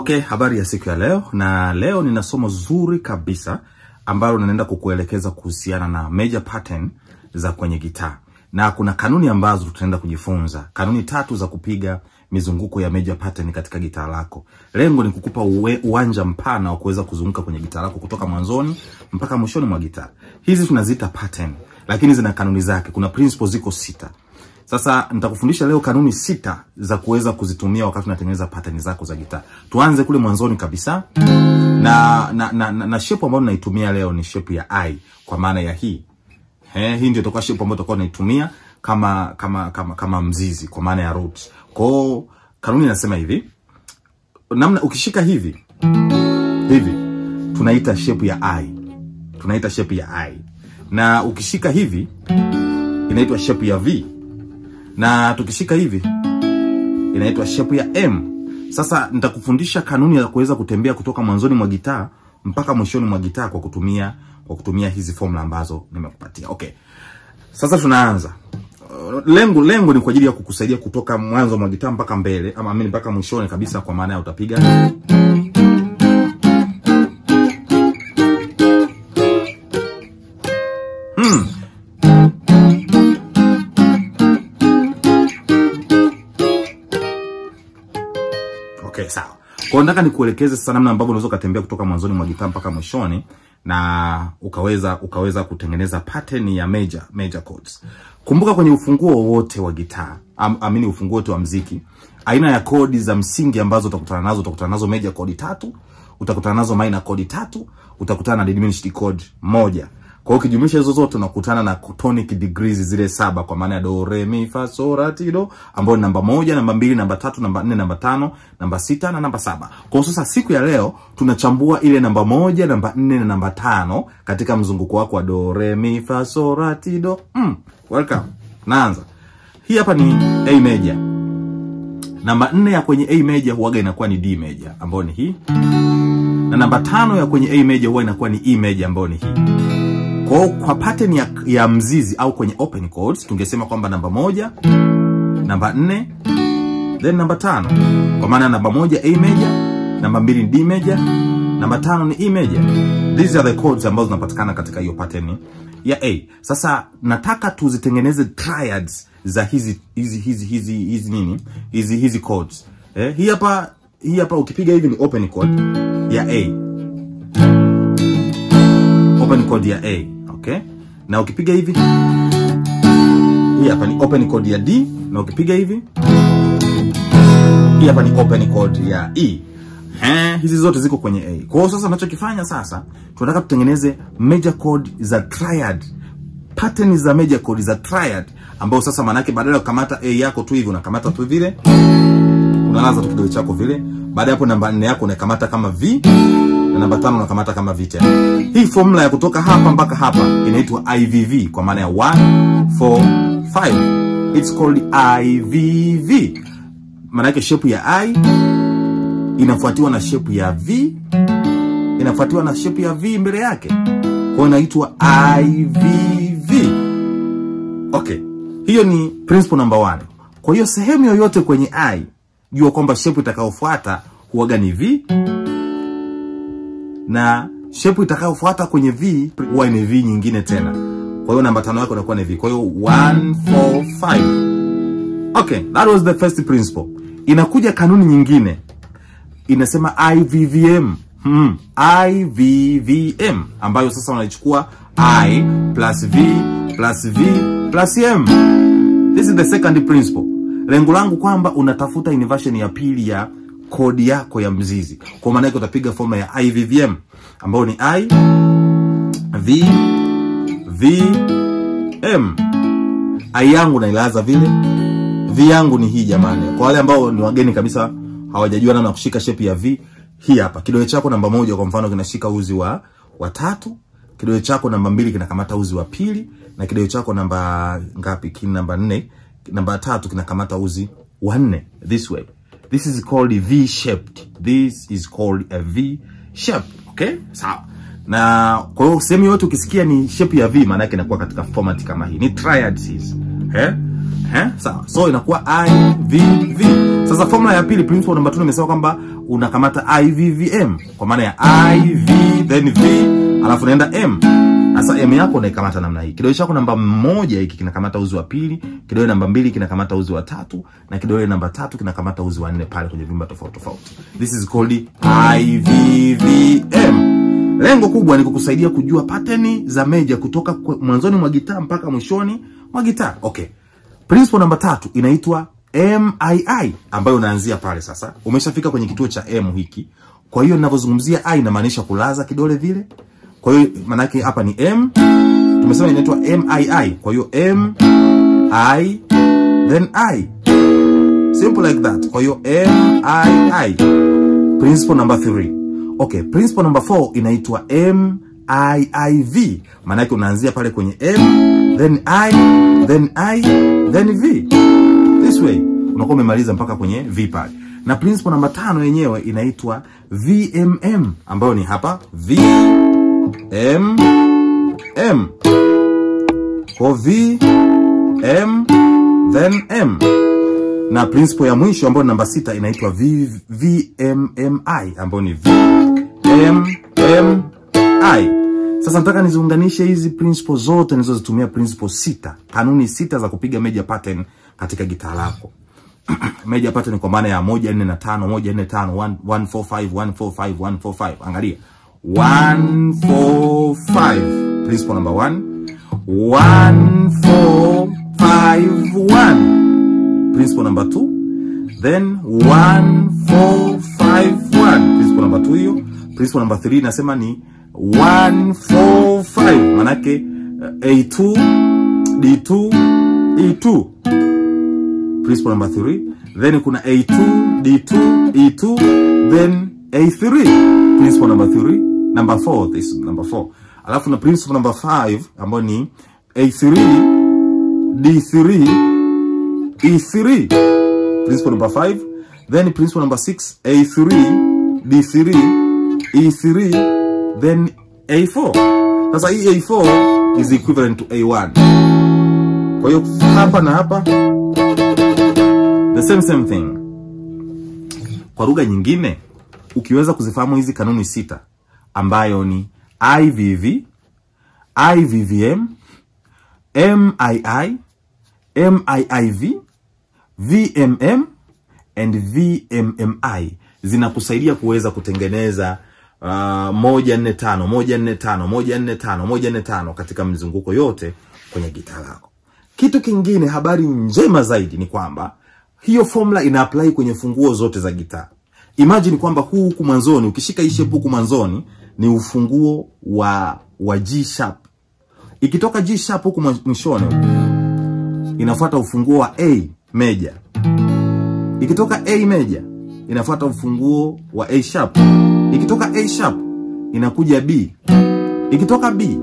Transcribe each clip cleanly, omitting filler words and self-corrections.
Okay, habari ya siku ya leo. Na leo nina somo zuri kabisa ambalo naenda kukuelekeza kuhusiana na major pattern za kwenye gitaa. Na kuna kanuni ambazo tutaenda kujifunza. Kanuni 3 za kupiga mizunguko ya major pattern katika gitaa lako. Lengo ni kukupa uwanja mpana wa kuweza kuzunguka kwenye gitaa lako kutoka mwanzoni mpaka mwishoni mwa gitaa. Hizi tunaziita pattern, lakini zina kanuni zake. Kuna principles ziko 6. Sasa nitakufundisha leo kanuni 6 za kuzitumia wakati unatengeneza pattern zako za gitaa. Tuanze kule mwanzoni kabisa. Na shape ambayo naitumia leo ni shape ya I, kwa maana ya hii. Hii ndio itakuwa shape ambayo tutakuwa naitumia kama mzizi, kwa maana ya roots. Kwa kanuni inasema hivi. Namna ukishika hivi tunaita shape ya I. Tunaita shape ya I. Na ukishika hivi inaitwa shape ya V. Na tukishika hivi inaitwa shape ya M. Sasa nitakufundisha kanuni ya kuweza kutembea kutoka mwanzoni mwa gitaa mpaka mwishoni mwa gitaa kwa kutumia hizi formula ambazo nimekupatia. Okay. Sasa tunaanza. Lengo ni kwa ajili ya kukusaidia kutoka mwanzo mwa gitaa mpaka mbele, ama mpaka mwishoni kabisa, kwa maana ya utapiga Okay, sawa. Kwa nataka nikuelekeze sasa namna ambavyo unaweza kutembea kutoka mwanzoni mwa gitaa mpaka mwishoni na ukaweza kutengeneza pattern ya major chords. Kumbuka kwenye ufunguo wote wa gitaa, ufunguo wote wa muziki, aina ya kodi za msingi ambazo utakutana nazo major chord 3, utakutana nazo minor chord 3, utakutana na diminished chord 1. Kwa hiyo ukijumlisha hizo zote unakutana na tonic degrees zile 7, kwa maana ya do re mi fa so la ti do, ambayo ni namba 1, namba 2, namba 3, namba 4, namba 5, namba 6 na namba 7. Kwa hiyo sasa siku ya leo tunachambua ile namba 1, namba 4 na namba 5 katika mzunguko wako wa do re mi fa so la ti do. Welcome. Naanza. Hii hapa ni A major. Namba 4 ya kwenye A major huaga inakuwa ni D major, ambayo ni hii. Na namba 5 ya kwenye A major huwa inakuwa ni E major, ambayo ni hii. Kwa pattern ya mzizi au kwenye open chords tungesema kwamba namba 1, namba 4, then namba 5. Kwa maana namba 1 A major, namba 2 D major, namba 5 ni E major. These are the chords ambazo zinapatikana katika hiyo pattern ya A. Sasa nataka tuzitengeneze triads za hizi chords. Hii hapa ukipiga hivi ni open chord ya A. Open chord ya A, okay? Na ukipiga hivi hii hapa ni open chord ya D, na ukipiga hivi hii hapa ni open chord ya E. Hizi zote ziko kwenye A. Kwa hiyo sasa tunachokifanya sasa, tunataka tutengeneze major chord za triad. Pattern za major chord za triad, ambao sasa maana yake badala ya kukamata A yako tu hivi unakamata tu vile, unalaza tu kidole chako vile. Baada hapo namba 4 yako unakamata kama V, na namba 5 unakamata kama V tena. Hii formula ya kutoka hapa mpaka hapa inaitwa IVV, kwa maana ya 1 4 5. It's called IVV. Maana yake shape ya I inafuatiwa na shape ya V, inafuatiwa na shape ya V mbele yake. Kwa hiyo inaitwa IVV. Okay. Hiyo ni principle number 1. Kwa hiyo sehemu yoyote kwenye I, jua kwamba shape itakayofuata huaga ni V, na shape itakayofuata kwenye V huwa ni V nyingine tena. Kwa hiyo namba 5 yako inakuwa ni V. Kwa hiyo 1 4 5. Okay, that was the first principle. Inakuja kanuni nyingine. Inasema IVVM. IVVM, ambayo sasa unaichukua I plus V plus V plus M. This is the second principle. Lengo langu kwamba unatafuta inversion ya pili ya kodi yako ya mzizi. Kwa maana yake utapiga formula ya IVVM, ambayo ni I V V M. I yangu nailaza vile, V yangu ni hii jamani. Kwa wale ambao ni wageni kabisa hawajajua namna kushika shape ya V, hii hapa. Kidole chako namba 1 kwa mfano kinashika uzi wa 3, kidole chako namba 2 kinakamata uzi wa 2, na kidole chako namba ngapi? Namba 4, namba 3 kinakamata uzi wa 4. This way. This is called a V shaped. This is called a V shape. Okay? Sawa. Na kwa hiyo sehemu yote ukisikia ni shape ya V, maana yake inakuwa katika format kama hii. Ni triads hizi. Sawa. So inakuwa IVV. Sasa formula ya pili, principle number 2, nimesema kwamba unakamata IVVM kwa maana ya IV then V alafu naenda M. Sasa M yako unaikamata namna hii. Kidole chako namba 1 hiki kinakamata uzi wa pili, kidole namba 2 kinakamata uzi wa 3 na kidole namba 3 kinakamata uzi wa 4 pale kwenye vyumba tofauti tofauti. This is called IVVM. Lengo kubwa ni kukusaidia kujua pattern za major kutoka mwanzoni mwa gitaa mpaka mwishoni mwa gitaa. Okay. Principle namba 3 inaitwa MII ambayo unaanzia pale sasa. Umeshafika kwenye kituo cha M hiki. Kwa hiyo ninapozungumzia I inamaanisha kulaza kidole vile. Kwa hiyo maana yake hapa ni M. Tumesema inaitwa MII. Kwa hiyo M I then I. Simple like that. Kwa hiyo MII. Principle number 3. Okay, principle number 4 inaitwa MIIV. Maana yake unaanzia pale kwenye M, then I, then V. This way unakuwa umemaliza mpaka kwenye V pale. Na principle number 5 yenyewe inaitwa VMM ambayo ni hapa VMM. Kwa V M then M. Na principle ya mwisho ambayo namba 6 inaitwa VMMI ambayo ni VMMI. Sasa nataka niziunganishe hizi principles zote nilizozitumia, principle 6, kanuni 6 za kupiga major pattern katika gitaa lako. Major pattern kwa maana ya 1 4 na 5, 1 4 5, 1 4 5, 1 4 5, 1 4 5. Angalia. 1 4 5. Principle number 1. 1 4 5 1. Principle number 2, then 1 4 5 1. Principle number 2 hiyo. Principle number 3 nasema ni 1 4 5. Manake A2 D2 E2. Principle number 3. Then kuna A2 D2 E2 then A3. Principle number 3. Number 4, this is number 4. Alafu na principle number 5 ambayo ni A3 D3 E3. Principle number 5. Then principle number 6, A3 D3 E3 then A4. Sasa hii A4 is equivalent to A1. Kwa hiyo hapa na hapa the same thing. Kwa lugha nyingine, ukiweza kuzifahamu hizi kanuni 6 ambayo ni IVV, IVVM, MII, MIIV, VMM and VMMI, zinakusaidia kuweza kutengeneza 145 145 145 145 katika mzunguko yote kwenye gitaa lako. Kitu kingine, habari njema zaidi ni kwamba hiyo formula ina apply kwenye funguo zote za gitaa. Imagine kwamba huku mwanzoni, ukishika hii shape huku mwanzoni ni ufunguo wa G sharp. Ikitoka G sharp huku mwishoni inafuata ufunguo wa A major. Ikitoka A major inafuata ufunguo wa A sharp. Ikitoka A sharp inakuja B. Ikitoka B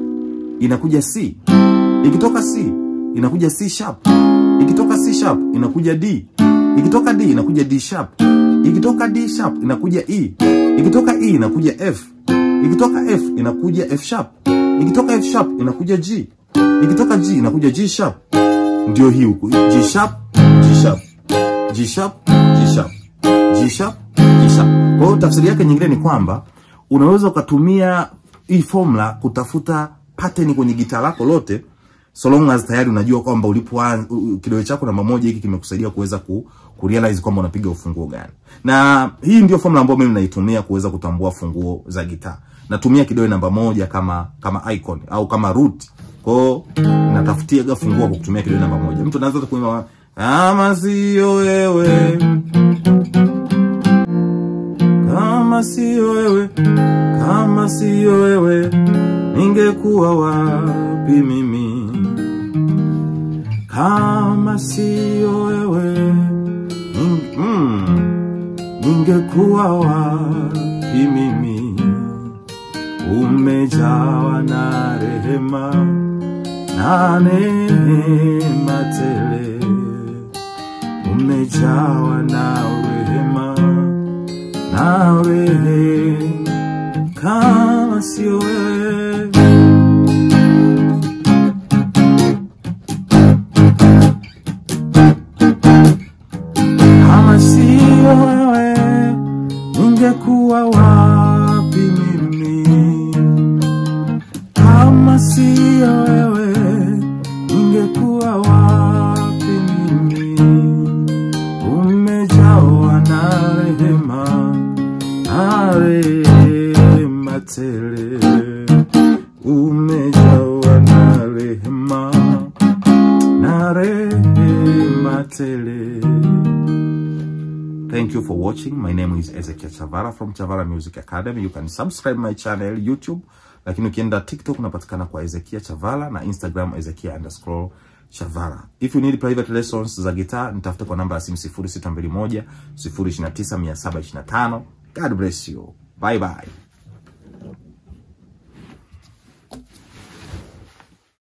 inakuja C. Ikitoka C inakuja C sharp. Ikitoka C sharp inakuja D. Ikitoka D inakuja D sharp. Ikitoka D sharp inakuja E. Ikitoka E inakuja F. Ikitoka F inakuja F sharp. Ikitoka F sharp inakuja G. Ikitoka G inakuja G sharp. Ndio hii huku. G sharp, G sharp, G sharp, G sharp, G sharp, G sharp. Kwa hiyo tafsiri yake nyingine ni kwamba unaweza ukatumia hii formula kutafuta pattern kwenye gitaa lako lote, so long as tayari unajua kwamba ulipoanza kidole chako namba 1 hiki kimekusaidia kuweza kurealize kwamba unapiga ufunguo gani. Na hii ndio formula ambayo mimi naitumia kuweza kutambua funguo za gitaa. Natumia kidole namba 1 kama icon au kama root. Kwa hiyo natafutia funguo kwa kutumia kidole namba 1. Mtu anaanza kuimba kama sio wewe, kama sio wewe, kama sio wewe, ningekuwa wapi mimi? Kama sio wewe, ningekuwa wapi mimi? Umejawa na rehema na neema tele, umejawa na rehema na rehema, kama sio wewe. Thank you for watching. My name is Ezekiel Chavala from Chavala Music Academy. You can subscribe my channel YouTube, lakini ukienda TikTok unapatikana kwa Ezekiel Chavala na Instagram Ezekiel_Chavala. If you need private lessons za guitar, nitafute kwa namba ya simu 0621 029 725. God bless you. Bye bye.